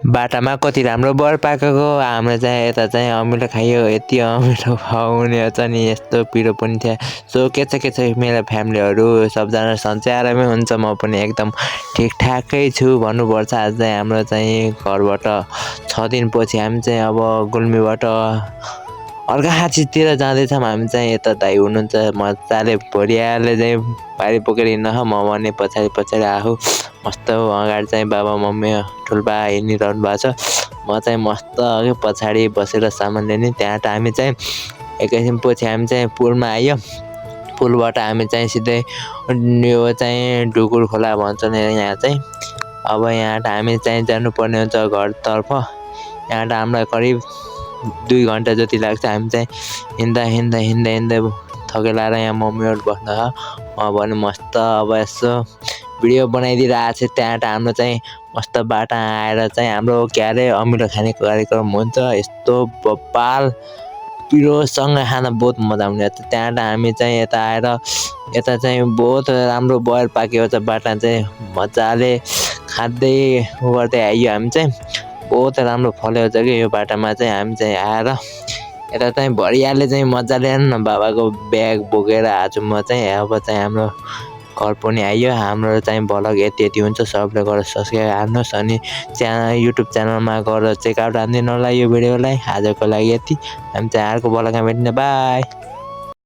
बाटामा कति राम्रो बर पाकेको हाम्रो चाहिँ यता चाहिँ अमिलो खायो यति अमिलो खुवाउने छ नि यस्तो पिरो पनि थियो सो के छ मेरो फ्यामिलीहरू सबजना सन्चै आरामै हुन्छ म पनि एकदम ठिकठाकै छु भन्नुपर्छ आज चाहिँ हाम्रो चाहिँ घरबाट 6 दिनपछि हामी चाहिँ अब गुल्मीबाट अर्घाखाँचीतिर जाँदैछौँ हामी चाहिँ यता दाइ हुनुहुन्छ मजाले भोलिहाले चाहिँ भारी बोकेर हिँड्न म भने पछाडि आफू मस्त अगाडि चाहिँ बाबा मम्मी ठुल्बा हिँडिरहनु भएको छ म चाहिँ मस्त अघि पछाडि बसेर सामान लिने त्यहाँ हामी चाहिँ एकैछिनपछि हामी चाहिँ पुलमा आयो पुलबाट हामी चाहिँ सिधै यो चाहिँ ढुकुर खोला भन्छन् यहाँ चाहिँ अब यहाँ हामी चाहिँ जानुपर्ने हुन्छ घरतर्फ यहाँ हामीलाई करिब 2 घन्टा जति लाग्छ हामी चाहिँ हिँड्दै थकेलाएर यहाँ मम्मीहरू बस्न म भने मस्त अब यसो भिडियो बनाइदिइरहेको छु त्यहाँ हाम्रो चाहिँ मस्त बाटा आएर चाहिँ हाम्रो क्यारे अमिलो खाने कार्यक्रम हुन्छ यस्तो बब्बाल पिरोसँग खान बहुत मजा आउने त्यहाँ हामी चाहिँ यता आएर यता चाहिँ बहुत राम्रो बयर पाकेको छ बाटा चाहिँ मजाले खाँदै गर्दै आइयो हामी चाहिँ बहुत राम्रो फलेको छ कि यो बाटामा चाहिँ हामी चाहिँ आएर यता चाहिँ भरियाले चाहिँ मजाले न बाबाको ब्याग बोकेर आज म चाहिँ अब चाहिँ हाम्रो घर पनि आइयो हाम्रो चाहिँ भ्लग यति हुन्छ सबले गएर सब्सक्राइब हान्नुहोस् अनि युट्युब च्यानलमा गएर चेकआउट हानिदिनु होला यो भिडियोलाई आजको लागि यति हामी चाहिँ अर्को भ्लगमा भेट्ने बाई।